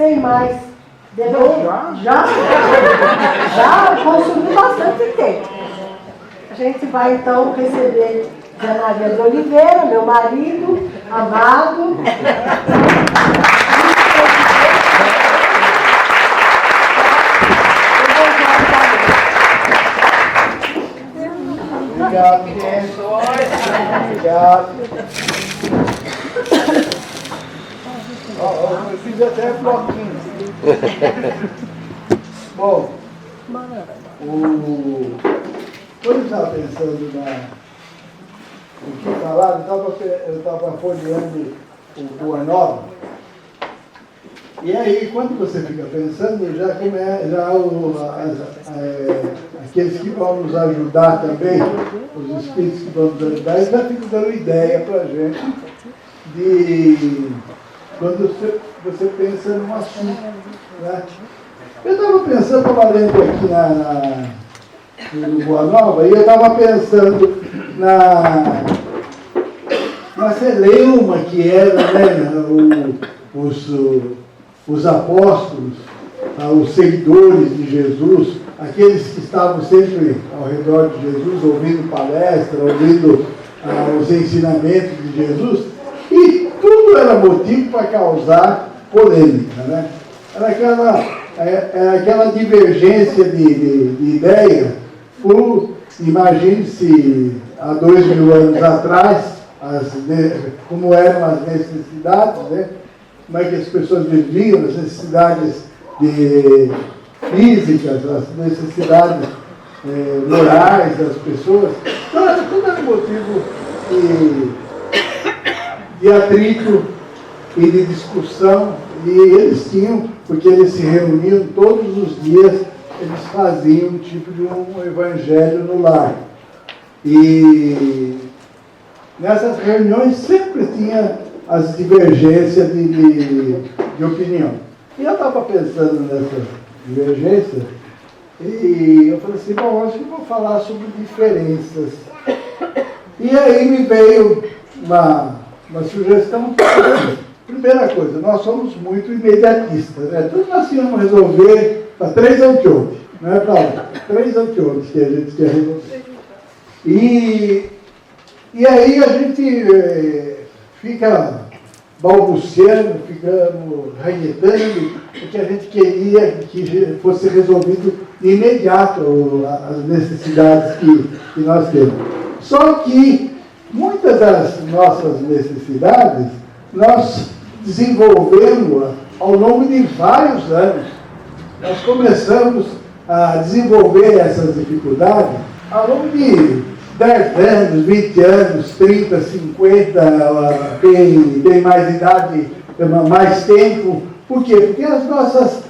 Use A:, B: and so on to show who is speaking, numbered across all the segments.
A: sem mais delongas, já consumiu bastante tempo. A gente vai então receber Zé Maria de Oliveira, meu marido, amado.
B: Obrigado, gente. Obrigado. Eu fiz até bloquinho. Bom, quando eu estava pensando no que falaram, eu estava folheando o Boa Nova. E aí, quando você fica pensando, aqueles que vão nos ajudar também, os espíritos que vão nos ajudar, eles já ficam dando ideia para a gente de quando você pensa num assunto. Né? Eu estava pensando, estava lendo aqui no Boa Nova, e eu estava pensando na celeuma que era, né, os apóstolos, os seguidores de Jesus, aqueles que estavam sempre ao redor de Jesus, ouvindo palestra, ouvindo os ensinamentos de Jesus, e tudo era motivo para causar polêmica, né? Era aquela divergência de ideia. Imagine-se há 2000 anos atrás, como eram as necessidades, né? Como é que as pessoas viviam, as necessidades físicas, as necessidades morais das pessoas. Então, tudo era motivo de atrito e de discussão. E eles tinham, porque eles se reuniam todos os dias, eles faziam um tipo de um evangelho no lar. E nessas reuniões sempre tinha as divergências de opinião. E eu estava pensando nessa divergência, e eu falei assim, bom, acho que vou falar sobre diferenças. E aí me veio uma sugestão. Primeira coisa, nós somos muito imediatistas, né? Tudo nós tínhamos resolver para 3 anteontem, não é para lá, 3 anteontem que a gente quer resolver. E aí a gente fica balbuciando, ficamos ranhetando, porque a gente queria que fosse resolvido de imediato as necessidades que nós temos. Só que muitas das nossas necessidades nós desenvolvemos ao longo de vários anos. Nós começamos a desenvolver essas dificuldades ao longo de 10 anos, 20 anos, 30, 50, tem mais idade, mais tempo. Por quê? Porque as nossas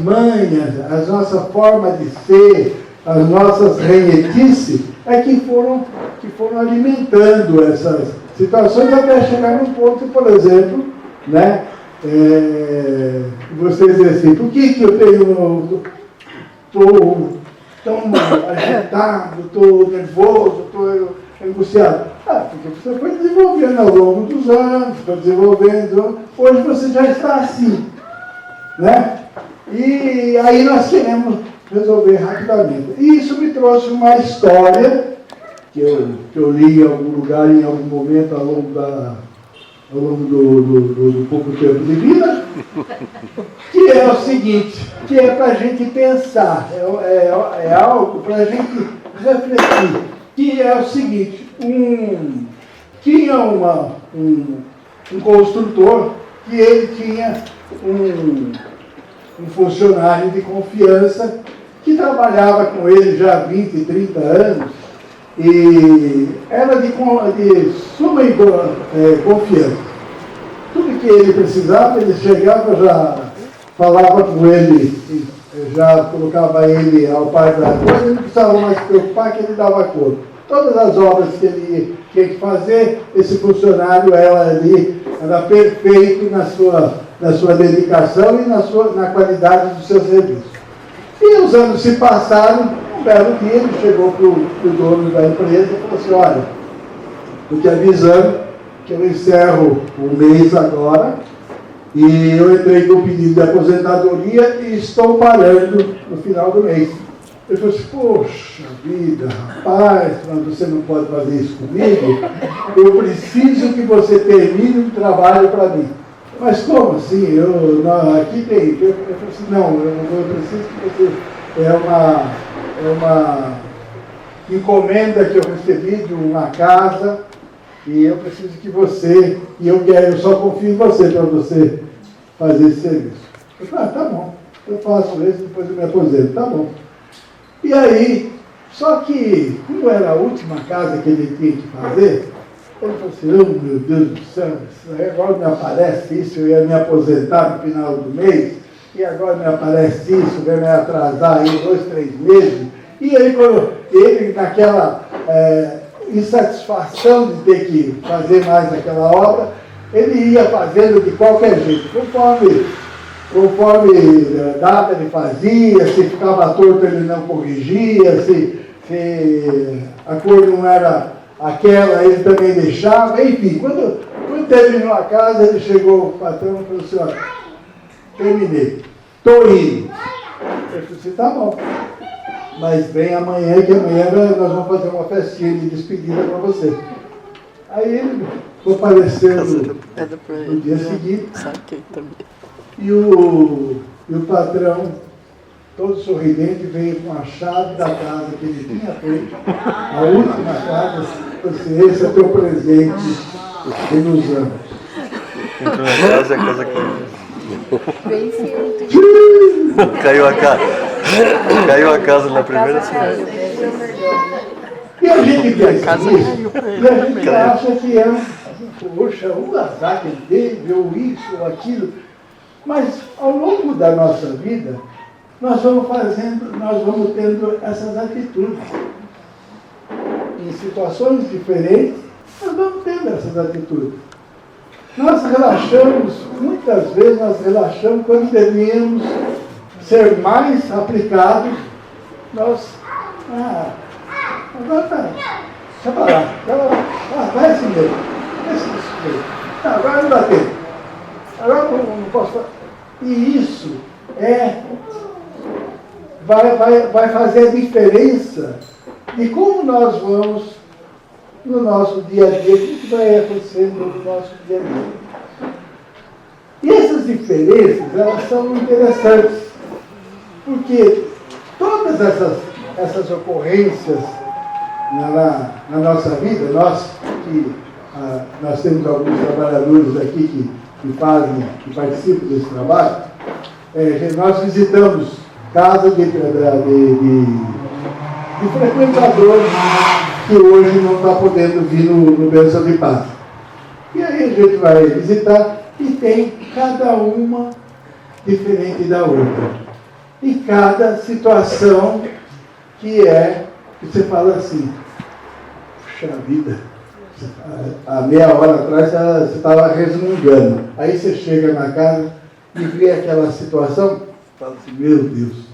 B: manhas, a nossa forma de ser, as nossas ranhetices, que foram alimentando essas situações até chegar num ponto, por exemplo, né, você dizer assim, por que eu estou tão agitado, estou nervoso, estou angustiado? Porque você foi desenvolvendo ao longo dos anos, foi desenvolvendo, hoje você já está assim, né? E aí nós queremos resolver rapidamente. E isso me trouxe uma história que eu li em algum lugar, em algum momento, ao longo do pouco tempo de vida, que é o seguinte, que é para a gente pensar, é algo para a gente refletir, que é o seguinte, tinha um construtor que ele tinha um funcionário de confiança que trabalhava com ele já há 20, 30 anos, e era de suma confiança. Tudo que ele precisava, ele chegava, já falava com ele, já colocava ele ao par da coisa, ele não precisava mais se preocupar, que ele dava conta. Todas as obras que ele tinha que fazer, esse funcionário era perfeito na sua dedicação e na qualidade do seu serviço. E os anos se passaram. Um belo dia ele chegou para o dono da empresa e falou assim, olha, estou te avisando que eu encerro o mês agora E eu entrei com o pedido de aposentadoria e estou parando no final do mês. Ele falou assim, poxa vida, rapaz, mas você não pode fazer isso comigo? Eu preciso que você termine um trabalho para mim. Mas como assim? Aqui tem. Eu falei assim, não, eu preciso que você. É uma encomenda que eu recebi de uma casa e eu preciso que você, eu só confio em você para você fazer esse serviço. Eu falei, tá bom, eu faço isso, depois eu me aposento, tá bom. E aí, só que, como era a última casa que ele tinha que fazer, ele falou assim, oh meu Deus do céu, agora me aparece isso, eu ia me aposentar no final do mês, e agora me aparece isso, vai me atrasar aí 2, 3 meses. E aí, quando ele naquela insatisfação de ter que fazer mais aquela obra, ele ia fazendo de qualquer jeito, conforme data ele fazia, se ficava torto ele não corrigia, se a cor não era aquela, ele também deixava, enfim, quando terminou a casa, ele chegou, o patrão e falou assim, olha, terminei, estou indo. Eu falei assim, tá bom, mas vem amanhã, que amanhã nós vamos fazer uma festinha de despedida para você. Aí ele compareceu no dia seguinte, e o patrão, todo sorridente, veio com a chave da casa que ele tinha feito, a última casa, esse é o teu presente de nos anos.
C: Entrou na casa e a casa caiu. Caiu a casa na primeira semana.
B: E a gente pensa nisso, e a gente acha que poxa, o azar que ele teve, ou isso, ou aquilo. Mas ao longo da nossa vida, nós vamos tendo essas atitudes. Em situações diferentes, nós vamos tendo essas atitudes. Nós relaxamos, muitas vezes nós relaxamos quando deveríamos ser mais aplicados. Agora tá, deixa pra lá, vai assim mesmo, não, agora não dá tempo, agora não posso fazer. E isso vai fazer a diferença de como nós vamos no nosso dia a dia, o que vai acontecer no nosso dia a dia. E essas diferenças, elas são interessantes, porque todas essas ocorrências na nossa vida, nós temos alguns trabalhadores aqui que participam desse trabalho, nós visitamos casas de frequentadores que hoje não está podendo vir no Bênção de Paz. E aí a gente vai visitar e tem cada uma diferente da outra. E cada situação que você fala assim, puxa vida, há meia hora atrás você estava resmungando. Aí você chega na casa e vê aquela situação, fala assim, meu Deus,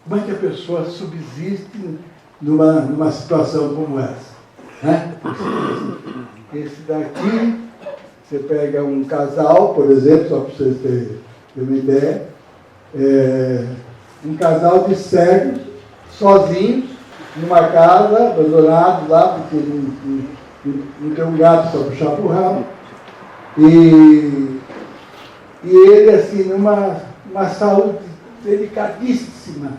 B: como é que a pessoa subsiste numa situação como essa? Né? Esse daqui, você pega um casal, por exemplo, só para vocês terem uma ideia, um casal de cegos, sozinhos, numa casa, abandonado lá, porque não tem um gato para puxar para o rabo. E ele, assim, numa saúde delicadíssima,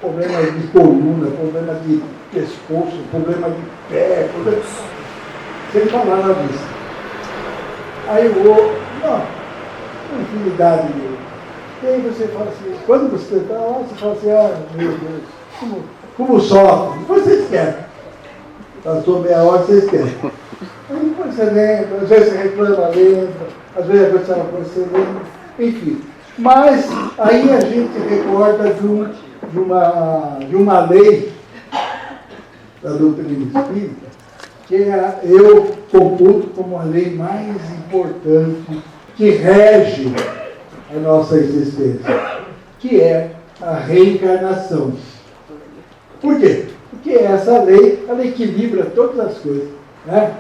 B: problema de coluna, problema de pescoço, problema de pé, sem falar nada disso. Aí o outro, uma infinidade de. E aí você fala assim, quando você está lá, você fala assim, meu Deus, como sofre? Depois você esquece. Passou meia hora, você esquece. Aí depois você lembra, às vezes você reclama, lembra, às vezes aconteceu uma coisa, você lembra, enfim. Mas aí a gente recorda de uma lei da doutrina espírita, que eu computo como a lei mais importante que rege a nossa existência, que é a reencarnação. Por quê? Porque essa lei, ela equilibra todas as coisas. Né?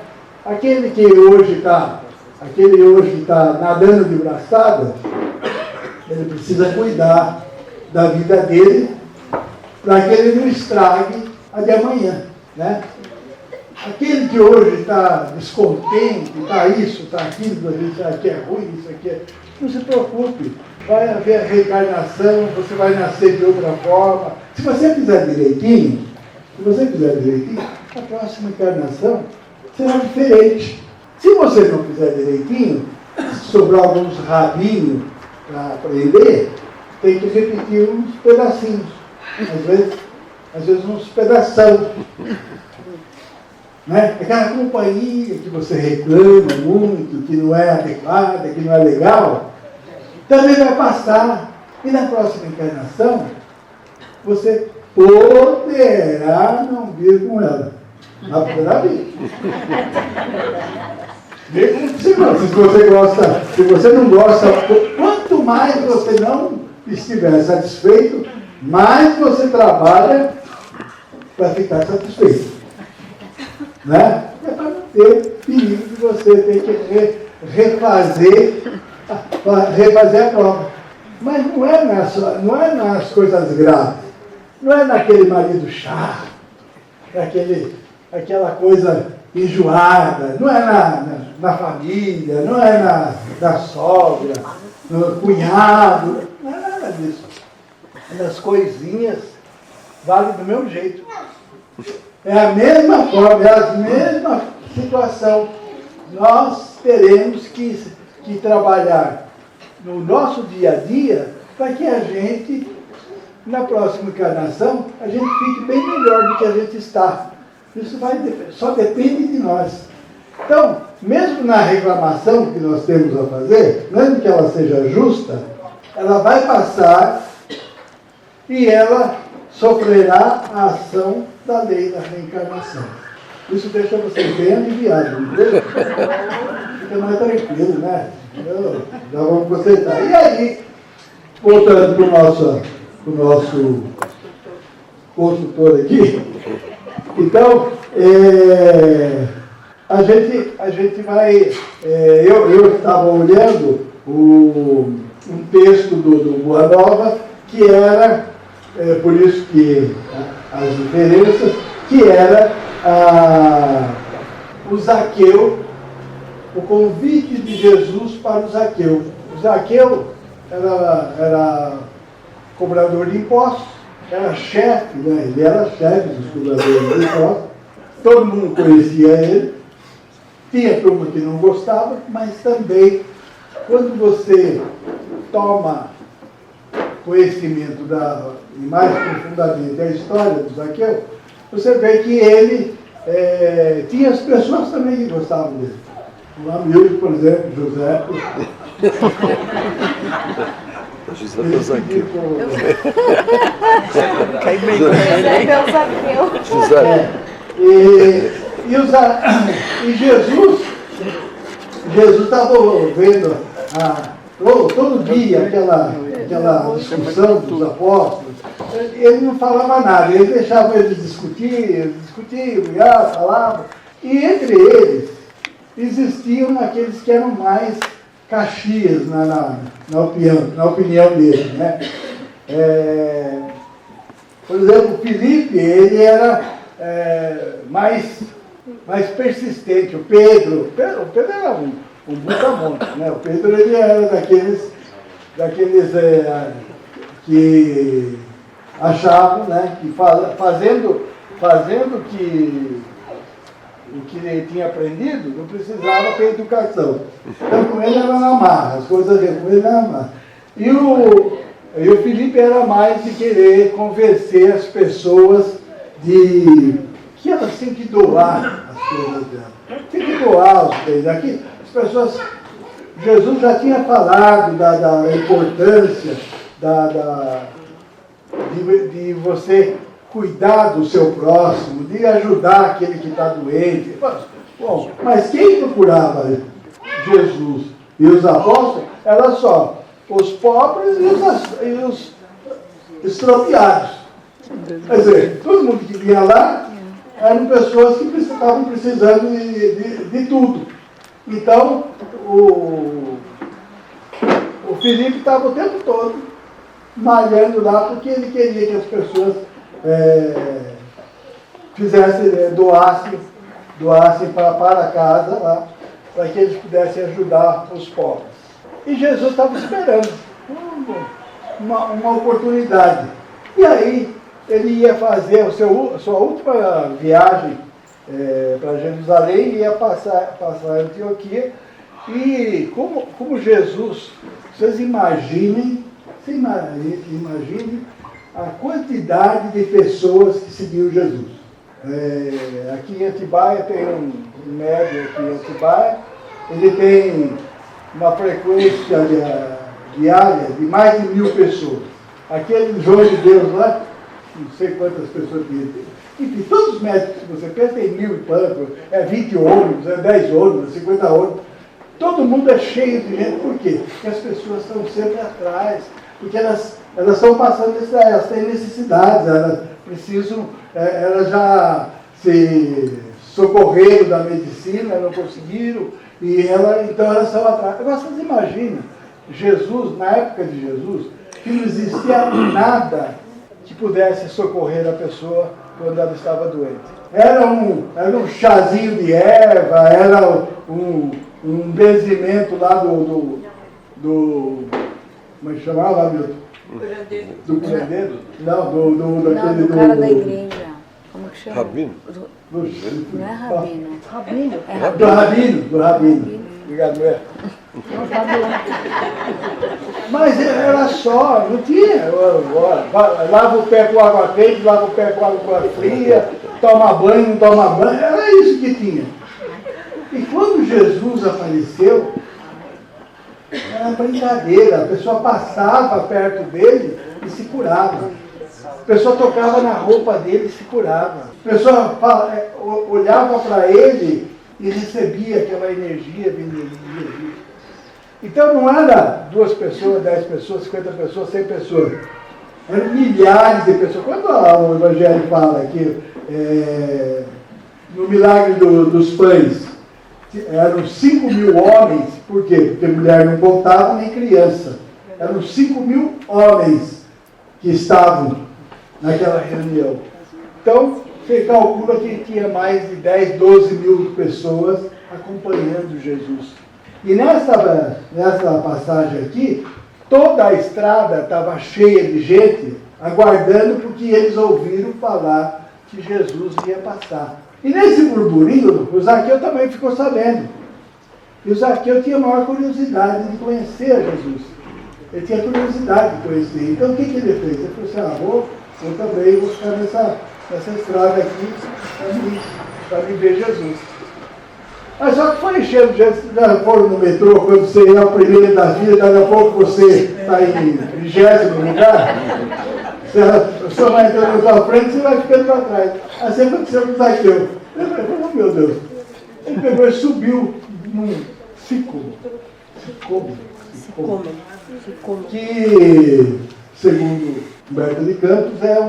B: Aquele que hoje está aquele hoje que está nadando de braçada, ele precisa cuidar da vida dele para que ele não estrague a de amanhã, né? Aquele que hoje está descontente, está isso, está aquilo, isso aqui é ruim, isso aqui é... Não se preocupe, vai haver a reencarnação, você vai nascer de outra forma. Se você fizer direitinho, a próxima encarnação será diferente. Se você não fizer direitinho, se sobrar alguns rabinhos para aprender, tem que repetir uns pedacinhos. Às vezes uns pedação. Né? Aquela companhia que você reclama muito, que não é adequada, que não é legal, também vai passar. E na próxima encarnação, você poderá não vir com ela. Mas poderá vir. Se você gosta, se você não gosta, quanto mais você não estiver satisfeito, mais você trabalha para ficar satisfeito. Né? É para não ter perigo de você ter que refazer a prova. Mas não é nas coisas graves, não é naquele marido chato, aquela coisa enjoada, não é na família, não é na sogra, no cunhado, não é nada disso. É nas coisinhas, vale do mesmo jeito. É a mesma forma, é a mesma situação. Nós teremos que trabalhar no nosso dia a dia para que a gente, na próxima encarnação, a gente fique bem melhor do que a gente está. Isso só depende de nós. Então, mesmo na reclamação que nós temos a fazer, mesmo que ela seja justa, ela vai passar e ela sofrerá a ação da lei da reencarnação. Isso deixa vocês bem aliviados, entendeu? Fica mais tranquilo, né? Já vamos consertar. E aí, voltando para o nosso consultor aqui, então, a gente vai... eu estava olhando um texto do Boa Nova, que era, por isso que as diferenças, que era o Zaqueu, o convite de Jesus para o Zaqueu. O Zaqueu era cobrador de impostos, era chefe, né? Ele era chefe dos cobradores de impostos, todo mundo conhecia ele, tinha turma que não gostava, mas também, quando você toma conhecimento e mais profundamente a história do Zaqueu, você vê que ele tinha as pessoas também que gostavam dele. Um amigo, por exemplo, José.
C: José do Zaqueu.
D: Cai bem com ele.
C: José.
B: E Jesus estava vendo todo dia aquela discussão dos apóstolos. Ele não falava nada, ele deixava eles discutirem, falavam. E entre eles existiam aqueles que eram mais caxias na opinião dele, né? Por exemplo, o Felipe, ele era mais persistente. O Pedro era um brutamonte, né? O Pedro, ele era daqueles que achavam, né, que fazendo o que ele tinha aprendido, não precisava ter educação. Então, com ele era na marra, as coisas com ele eram na marra. E o Felipe era mais de querer convencer as pessoas que elas têm que doar as coisas dela. Tem que doar os bens. Aqui, as pessoas... Jesus já tinha falado da importância de você cuidar do seu próximo, de ajudar aquele que está doente. Bom, mas quem procurava Jesus e os apóstolos era só os pobres e os extraviados. Quer dizer, todo mundo que vinha lá eram pessoas que estavam precisando de tudo. Então, o Felipe estava o tempo todo malhando lá, porque ele queria que as pessoas doassem para casa lá, para que eles pudessem ajudar os pobres. E Jesus estava esperando uma oportunidade. E aí ele ia fazer a sua última viagem para Jerusalém, ia passar em Antioquia. E como Jesus, vocês imaginem a quantidade de pessoas que seguiam Jesus. Aqui em Atibaia tem um médio aqui em Atibaia, ele tem uma frequência diária de mais de 1.000 pessoas. Aquele João de Deus lá, não sei quantas pessoas tem. Enfim, todos os médicos que você pensa tem 1.000 e tanto, 20 ônibus, 10 ônibus, 50 ônibus. Todo mundo é cheio de gente. Por quê? Porque as pessoas estão sempre atrás, porque elas estão passando, elas têm necessidades, elas precisam, elas já se socorreram da medicina, não conseguiram, então elas estão atrás. Agora vocês imaginam, Jesus, na época de Jesus, que não existia nada que pudesse socorrer a pessoa quando ela estava doente. Era um chazinho de erva, era um benzimento lá do como é que chamava, Milton? Do curandeiro? Não,
D: do cara da igreja. Como que chama?
C: Rabino?
D: Não é Rabino.
A: Rabino.
B: Do Rabino. Obrigado, Mas era só, não tinha. Lava o pé com água quente, lava o pé com água fria, toma banho, não toma banho. Era isso que tinha. E quando Jesus apareceu, era brincadeira. A pessoa passava perto dele e se curava. A pessoa tocava na roupa dele e se curava. A pessoa olhava para ele e recebia aquela energia vindo de Jesus. Então não era 2 pessoas, 10 pessoas, 50 pessoas, 100 pessoas. Eram milhares de pessoas. Quando o Evangelho fala que no milagre dos pães, eram 5.000 homens, por quê? Porque mulher não contava nem criança. Eram 5.000 homens que estavam naquela reunião. Então, você calcula que tinha mais de 10, 12 mil pessoas acompanhando Jesus. E nessa passagem aqui, toda a estrada estava cheia de gente, aguardando porque eles ouviram falar que Jesus ia passar. E nesse burburinho, o Zaqueu também ficou sabendo. E o Zaqueu tinha a maior curiosidade de conhecer a Jesus. Ele tinha curiosidade de conhecer. Então o que ele fez? Ele falou assim, eu também vou ficar nessa estrada aqui para me ver Jesus. Mas só que foi enchendo de gente, foram no metrô, quando você é o primeiro da vida, daqui a pouco você está em 20º lugar. Se você vai entrando na sua frente, você vai ficando para trás. Assim aconteceu com o Zaqueu. Ele falou, meu Deus. Ele pegou e subiu num sicômoro. Que, segundo Humberto de Campos, é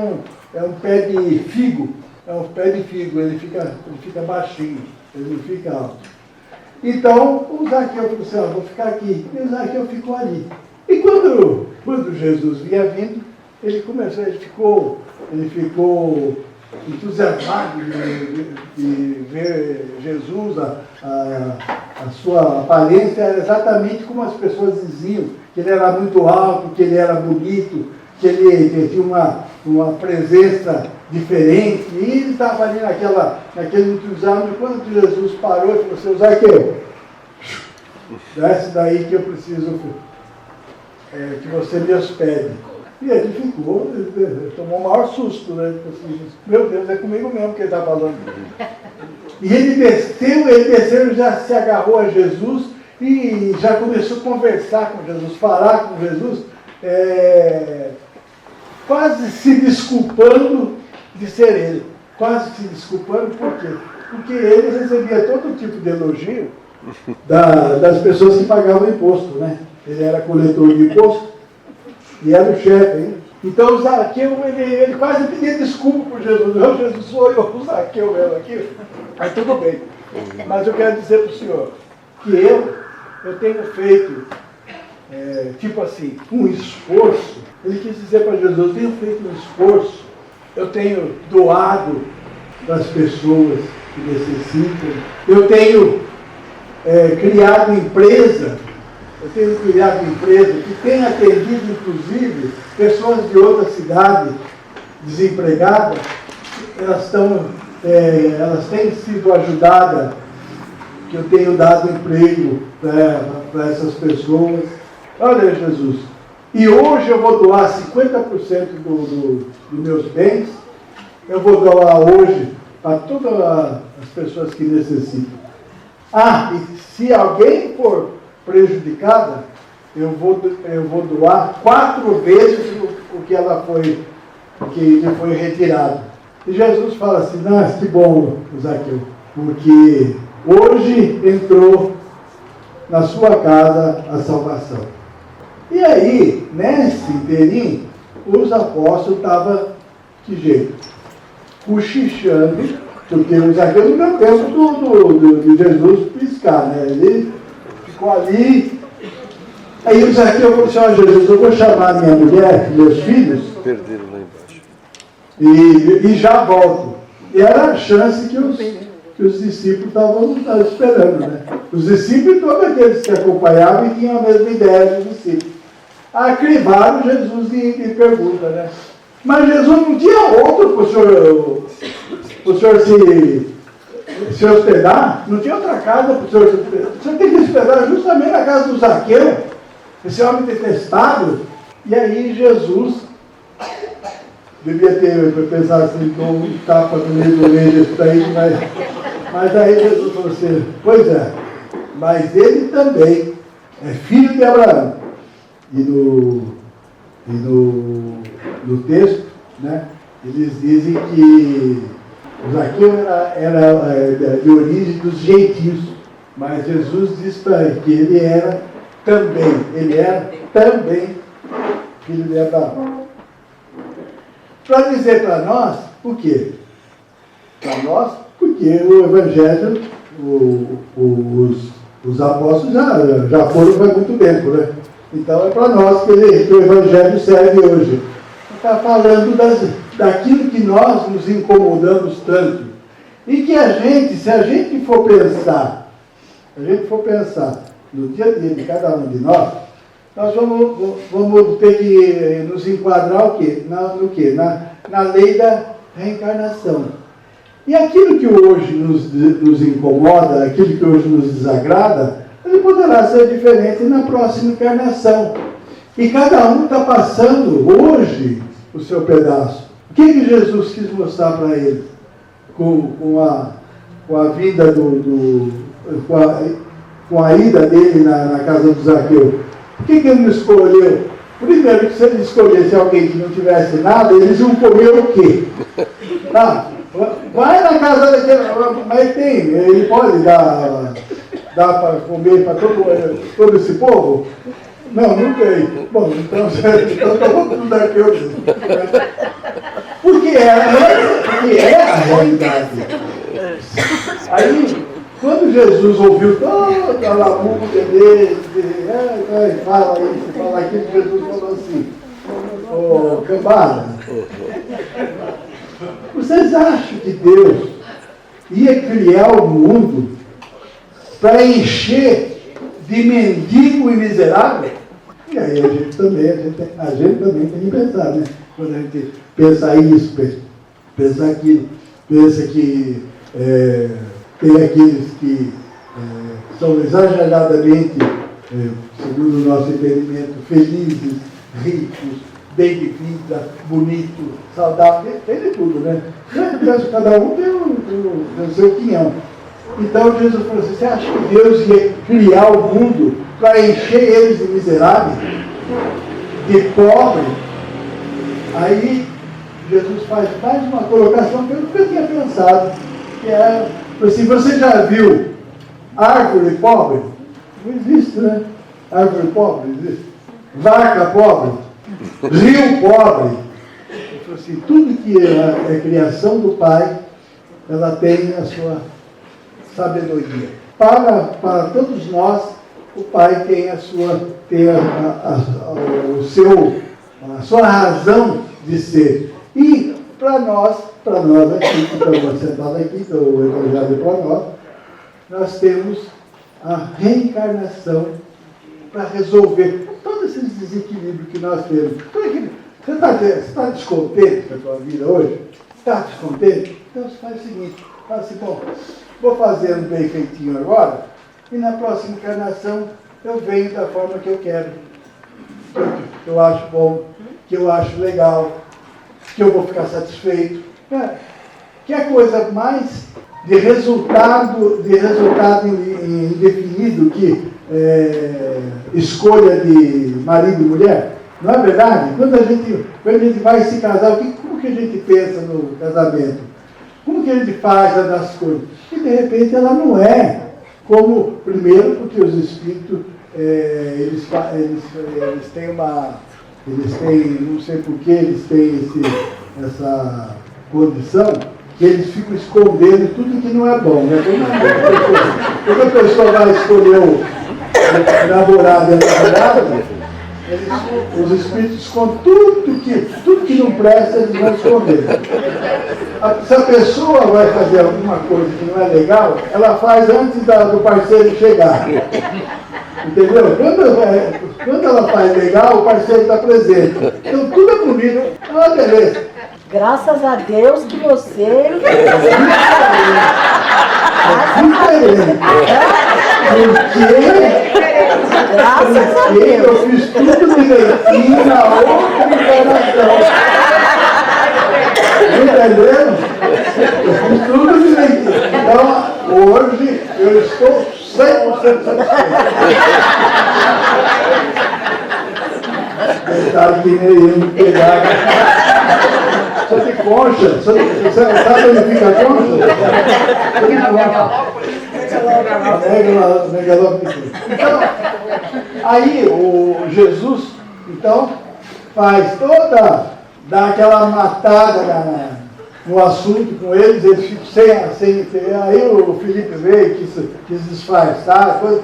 B: um pé de figo. É um pé de figo, ele fica baixinho, ele não fica alto. Então, o Zaqueu falou assim, vou ficar aqui. E o Zaqueu ficou ali. E quando Jesus vinha vindo, ele ficou entusiasmado de ver Jesus, a sua aparência era exatamente como as pessoas diziam, que ele era muito alto, que ele era bonito, que ele tinha uma presença diferente, e ele estava ali naquele entusiasmo. Quando Jesus parou e falou assim, Zaqueu, desce daí que eu preciso que você me hospede. E ele ficou, ele tomou o maior susto, né? Meu Deus, é comigo mesmo que ele está falando. E ele desceu, já se agarrou a Jesus e já começou a conversar com Jesus, falar com Jesus, quase se desculpando de ser ele. Quase se desculpando, por quê? Porque ele recebia todo tipo de elogio das pessoas que pagavam imposto, né? Ele era coletor de imposto e era o chefe, hein? Então o Zaqueu, ele quase pedia desculpa por Jesus. Não, Jesus, sou eu, o Zaqueu mesmo aqui. Mas tudo bem. Mas eu quero dizer para o senhor que eu tenho feito, tipo assim, um esforço. Ele quis dizer para Jesus, eu tenho feito um esforço, eu tenho doado para as pessoas que necessitam, eu tenho criado empresa que tem atendido, inclusive, pessoas de outra cidade desempregadas, elas têm sido ajudadas, que eu tenho dado emprego para essas pessoas. Olha, Jesus, e hoje eu vou doar 50% dos meus bens, eu vou doar hoje para todas as pessoas que necessitam. E se alguém for prejudicada, eu vou doar 4 vezes o que lhe foi retirado. E Jesus fala assim, que bom, Zaqueu, porque hoje entrou na sua casa a salvação. E aí, nesse inteirinho, os apóstolos estavam de jeito? Cochichando, porque o Zaqueu não deu tempo de Jesus piscar, né? Ele ficou ali. Aí o Zaqueu falou assim, Jesus, eu vou chamar minha mulher, meus filhos.
C: Perderam lá embaixo.
B: E já volto. E era a chance que os discípulos estavam esperando, né? Os discípulos, todos aqueles que acompanhavam e tinham a mesma ideia dos discípulos. Acrivaram Jesus de pergunta, né? Mas Jesus não tinha outro para o senhor se hospedar? Não tinha outra casa para o senhor se hospedar? O senhor tem que hospedar justamente na casa do Zaqueu, esse homem detestável. E aí Jesus devia ter pensado assim, dou um tapa no meio do meio desse daí, mas aí Jesus falou assim, pois é, mas ele também é filho de Abraão. E no texto, né, eles dizem que o Zaqueu era de origem dos gentios, mas Jesus diz para ele que ele era também filho de Abraão. Para dizer para nós, por quê? Para nós, porque o Evangelho, os apóstolos já foram faz muito tempo, né? Então é para nós que o Evangelho serve hoje. Está falando daquilo que nós nos incomodamos tanto. E que se a gente for pensar no dia a dia de cada um de nós vamos ter que nos enquadrar no quê? Na lei da reencarnação. E aquilo que hoje nos incomoda, aquilo que hoje nos desagrada, ele poderá ser diferente na próxima encarnação. E cada um está passando hoje o seu pedaço. O que Jesus quis mostrar para ele com a vida com a ida dele na casa do Zaqueu? Por que ele não escolheu? Primeiro, que se ele escolhesse alguém que não tivesse nada, eles iam comer o quê? Vai na casa daquele, mas ele pode dar para comer para todo esse povo? Não tem. Bom, então tá bom tudo Zaqueu. Porque é a realidade. Aí, quando Jesus ouviu toda a labuta dele, fala isso, fala aquilo, Jesus falou assim, cambada, vocês acham que Deus ia criar o mundo para encher de mendigo e miserável? E aí a gente também tem que pensar, né? Quando a gente pensa isso, pensa aquilo, pensa que tem aqueles que são exageradamente, segundo o nosso entendimento, felizes, ricos, bem de vida, bonito, saudável, tem de tudo, né? Cada um tem o seu quinhão. Então Jesus falou assim, você acha que Deus ia criar o mundo para encher eles de miseráveis, de pobres? Aí Jesus faz mais uma colocação que eu nunca tinha pensado, que é assim, você já viu árvore pobre? Não existe, né? Árvore pobre, não existe. Vaca pobre, rio pobre. Ele falou assim, tudo que é criação do Pai, ela tem a sua sabedoria. para todos nós, o Pai tem a sua razão de ser. E para nós aqui, que estamos sentados aqui, que o Evangelho é para nós temos a reencarnação para resolver todos esses desequilíbrios que nós temos. Você está descontente com a sua vida hoje? Está descontente? Então você faz o seguinte, fala assim, bom, vou fazendo bem feitinho agora, e na próxima encarnação eu venho da forma que eu quero, que eu acho bom, que eu acho legal, que eu vou ficar satisfeito. Que é coisa mais de resultado indefinido que escolha de marido e mulher? Não é verdade? Quando a gente vai se casar, como que a gente pensa no casamento? Como que a gente faz as coisas? E de repente ela não é como, primeiro, porque os espíritos, eles têm não sei por que eles têm essa condição, que eles ficam escondendo tudo que não é bom. Né? Quando a pessoa vai escolher o namorado e a namorada, os espíritos escondem tudo que não presta, eles vão esconder. Se a pessoa vai fazer alguma coisa que não é legal, ela faz antes do parceiro chegar. Entendeu? Quando ela faz legal, o parceiro está presente. Então tudo é bonito. Ah, beleza.
A: Graças a Deus que você...
B: Porque eu fiz tudo direitinho na outra encarnação. Entendeu? Eu fiz tudo direitinho. Então, hoje, eu estou 100% satisfeito. Pensava que nem eu pegar. Só tem concha. Você sabe onde fica a concha? Então, aí o Jesus, então, faz dá aquela matada no assunto com eles ficam sem aí o Felipe veio, quis disfarçar, a coisa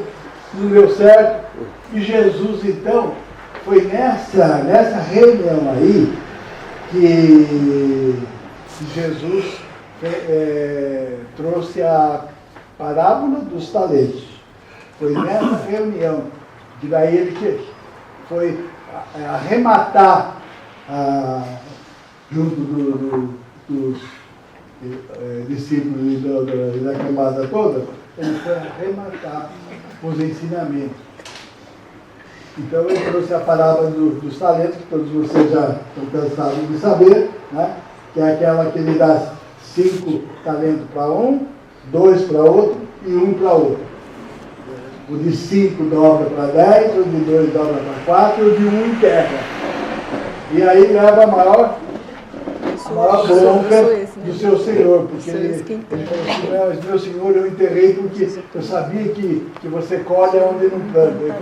B: não deu certo, e Jesus, então, foi nessa reunião aí que Jesus trouxe a parábola dos talentos. Foi nessa reunião que daí ele foi arrematar junto dos discípulos e da camada toda, ele foi arrematar os ensinamentos. Então ele trouxe a parábola dos talentos, que todos vocês já estão cansados de saber, né? Que é aquela que ele dá 5 talentos para um, 2 para outro e 1 para outro. O de 5 dobra para 10, o de 2 dobra para 4 e o de 1 enterra. E aí leva a maior bronca do seu senhor, porque ele falou assim, meu senhor, eu enterrei porque eu sabia que você colhe onde não planta.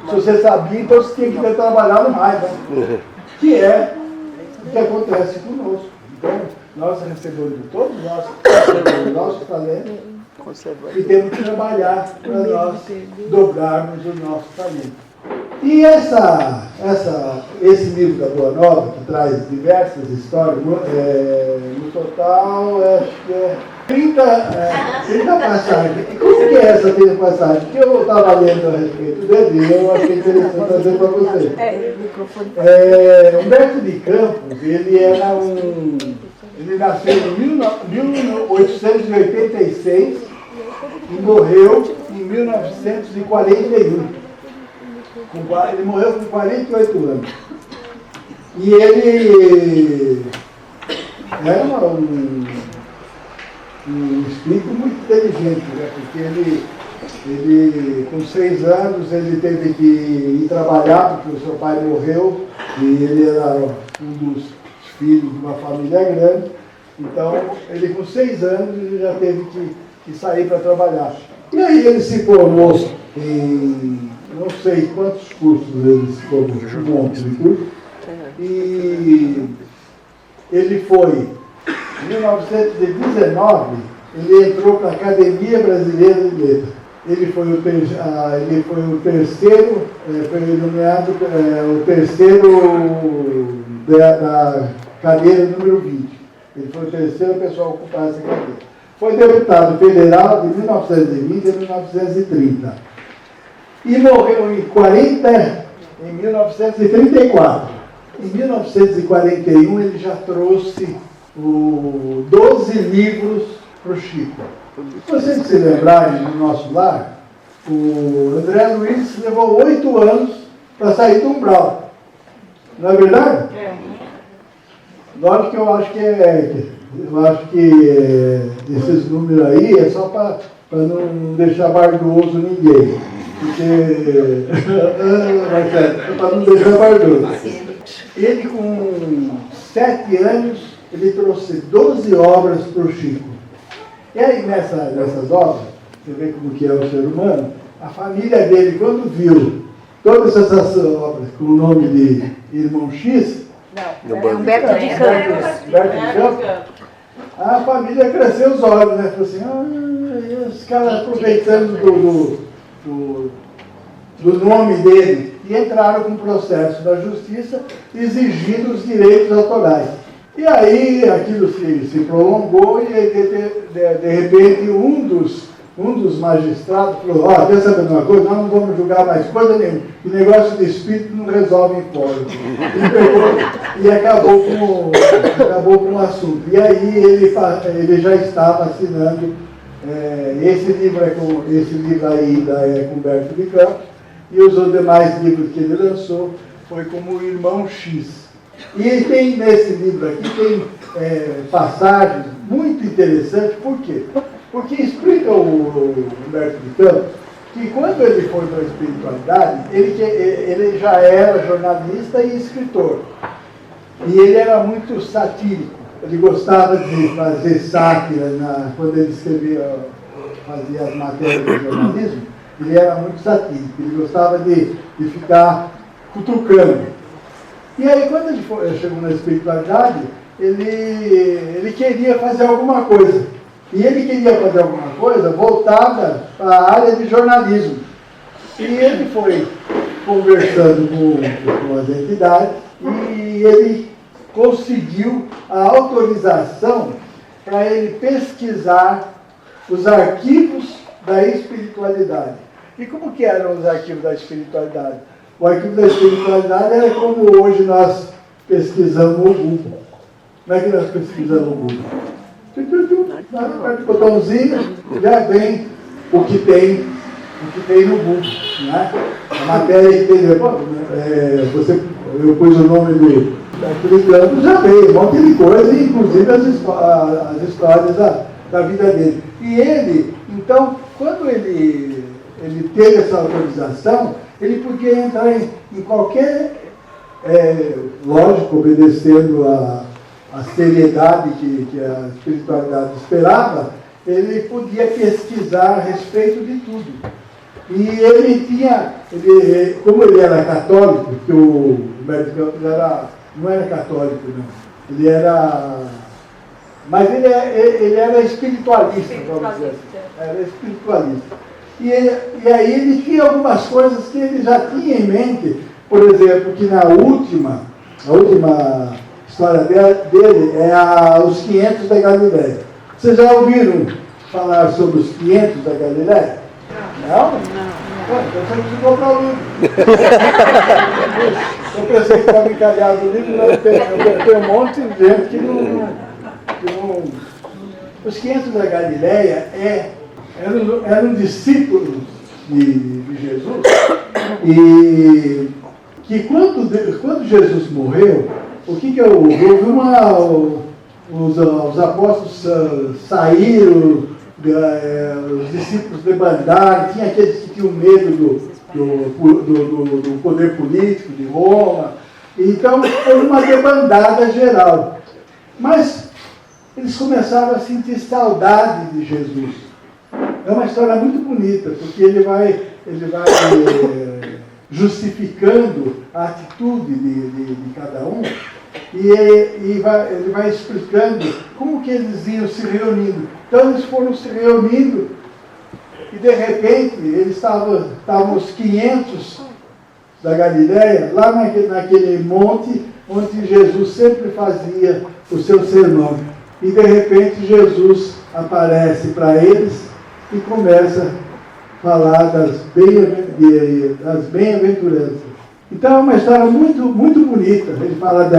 B: Se você sabia, então você tinha que ter trabalhado mais, né? Que é o que acontece conosco. Então, nós recebemos de todos os nossos talentos e temos que trabalhar para nós dobrarmos os nossos talentos. E esse livro da Boa Nova, que traz diversas histórias, no total, acho que é 30 passagens. E como que é essa 30 passagens? Que eu estava lendo a respeito dele e eu achei interessante trazer para vocês. Humberto de Campos, ele nasceu em 1886 e morreu em 1941. Ele morreu com 48 anos. E ele era um espírito muito inteligente, né? Porque ele, com 6 anos, ele teve que ir trabalhar, porque o seu pai morreu, e ele era um dos filhos de uma família grande. Então, ele com 6 anos, ele já teve que sair para trabalhar. E aí ele se formou em... não sei quantos cursos ele se formou, um monte de cursos. E ele foi, em 1919, ele entrou para a Academia Brasileira de Letras. ele foi o terceiro, foi nomeado o terceiro da cadeira número 20. Ele foi o terceiro pessoal a ocupar essa cadeira. Foi deputado federal de 1920 a 1930. E morreu em 1934. Em 1941 ele já trouxe 12 livros para o Chico. Se vocês se lembrarem do nosso lar, o André Luiz levou 8 anos para sair do umbral. Não é verdade? Lógico que eu acho que esses números aí é só para não deixar bardoso ninguém. Porque para não deixar bardoso. Ele com 7 anos, ele trouxe 12 obras para o Chico. E aí nessas obras, você vê como que é o ser humano, a família dele, quando viu todas essas obras com o nome de Irmão X,
D: Não, é Humberto de Campos.
B: A família cresceu os olhos, né? Falou assim, os caras aproveitando do nome dele, e entraram com um processo da justiça exigindo os direitos autorais. E aí aquilo se prolongou e de repente um dos magistrados falou, quer saber de uma coisa? Nós não vamos julgar mais coisa nenhuma. O negócio de espírito não resolve em fórum. E pegou e acabou com o assunto. E aí ele já estava assinando esse livro ainda é com Humberto de Campos, e os demais livros que ele lançou foi como o Irmão X. E tem nesse livro aqui, tem passagens muito interessantes. Por quê? Porque explica o Humberto de Campos que quando ele foi para a espiritualidade, ele já era jornalista e escritor. E ele era muito satírico. Ele gostava de fazer sátira quando ele fazia as matérias de jornalismo. Ele era muito satírico. Ele gostava de ficar cutucando. E aí, quando ele chegou na espiritualidade, ele queria fazer alguma coisa. E ele queria fazer alguma coisa voltada para a área de jornalismo. E ele foi conversando com as entidades e ele conseguiu a autorização para ele pesquisar os arquivos da espiritualidade. E como que eram os arquivos da espiritualidade? O arquivo da espiritualidade era como hoje nós pesquisamos o Google. Como é que nós pesquisamos o Google? Aperta o botãozinho, já vem o que tem no Google. Né? A matéria que tem, eu pus o nome daquele campo, já veio um monte de coisa, inclusive as histórias da vida dele. E ele, então, quando ele teve essa autorização, ele podia entrar em qualquer, lógico, obedecendo a seriedade que a espiritualidade esperava, ele podia pesquisar a respeito de tudo. E ele tinha, como ele era católico, porque o Humberto Campos não era católico, não. Ele era... Mas ele era espiritualista, vamos dizer assim. Era espiritualista. E aí ele tinha algumas coisas que ele já tinha em mente, por exemplo, que a última história dele é os 500 da Galileia. Vocês já ouviram falar sobre os 500 da Galileia? Não? Não. Então você precisa comprar o livro. Eu pensei que estava encalhado o livro, mas tem um monte de gente que não... Os 500 da Galileia eram discípulos de Jesus, e que quando Jesus morreu, o que houve? Os apóstolos saíram, os discípulos debandaram, tinha aqueles que tinham medo do poder político de Roma, então foi uma debandada geral. Mas eles começaram a sentir saudade de Jesus. É uma história muito bonita, porque ele vai justificando a atitude de cada um, e ele vai explicando como que eles iam se reunindo. Então eles foram se reunindo E de repente, eles estavam os 500 da Galileia, lá naquele monte onde Jesus sempre fazia o seu sermão. E de repente Jesus aparece para eles e começa a falar das bem-aventuranças. Então é uma história muito, muito bonita. Ele fala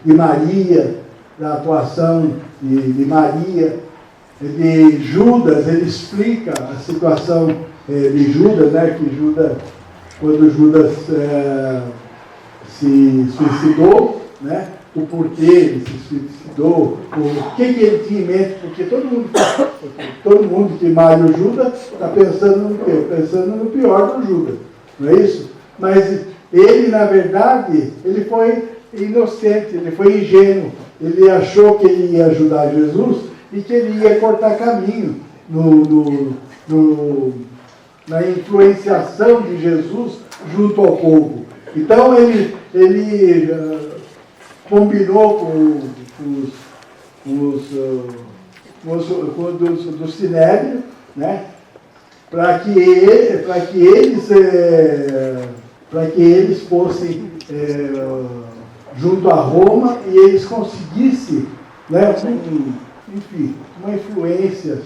B: de Maria, da atuação de Maria, de Judas. Ele explica a situação de Judas, né? Que quando Judas se suicidou, né? O porquê ele se suicidou, o que ele tinha em mente, porque todo mundo que malha o Judas está pensando no quê? Pensando no pior do Judas, não é isso? Mas ele, na verdade, ele foi inocente, ele foi ingênuo, ele achou que ele ia ajudar Jesus e que ele ia cortar caminho na influenciação de Jesus junto ao povo. Então ele combinou com os do Sinédrio, né, para que eles fossem junto a Roma e eles conseguissem, né, enfim, uma influência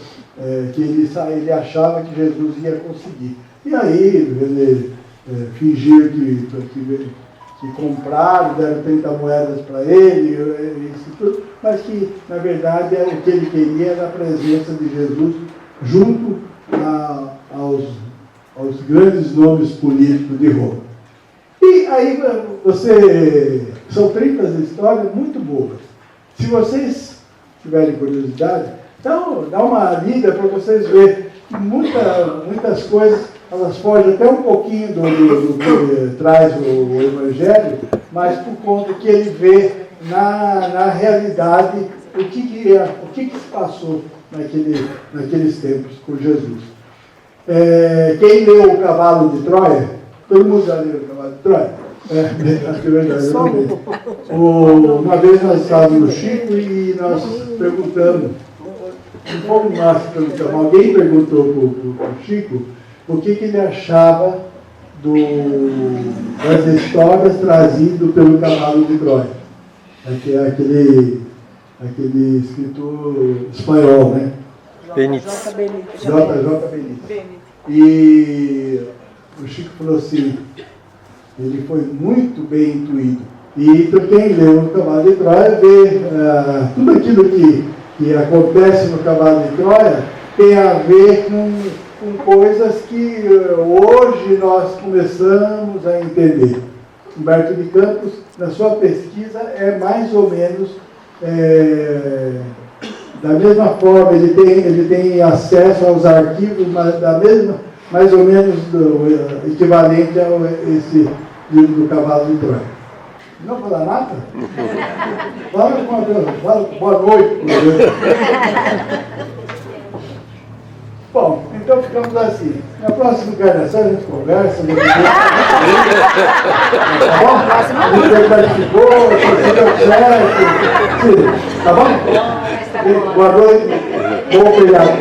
B: que ele achava que Jesus ia conseguir. E aí ele fingiu que compraram, deram 30 moedas para ele, isso tudo, mas que, na verdade, o que ele queria era a presença de Jesus junto aos grandes nomes políticos de Roma. E aí são 30 histórias muito boas. Se vocês tiverem curiosidade, então dá uma lida para vocês verem que muitas coisas, elas fogem até um pouquinho do que traz o Evangelho, mas por conta que ele vê na realidade o que se passou naqueles tempos com Jesus. Quem leu o Cavalo de Troia? Todo mundo já leu o Cavalo de Troia? Acho que é verdade. Uma vez nós estávamos no Chico e nós perguntamos, um pouco mais perguntamos, alguém perguntou para o Chico o que ele achava das histórias trazidas pelo Cavalo de Troia. Aquele escritor espanhol, né?
C: Benítez.
B: J. Benítez. E o Chico falou assim, ele foi muito bem intuído. E quem lê o Cavalo de Troia vê tudo aquilo que acontece no Cavalo de Troia tem a ver com coisas que hoje nós começamos a entender. Humberto de Campos, na sua pesquisa, é mais ou menos da mesma forma, ele tem acesso aos arquivos, mais ou menos equivalente a esse livro do Cavalo de Troia. Não falar nada? Fala boa noite. Bom, então ficamos assim. Na próxima encarnação a gente conversa. Tá bom? Você participou, você deu certo. Sim, tá bom? Boa noite. Bom feriado.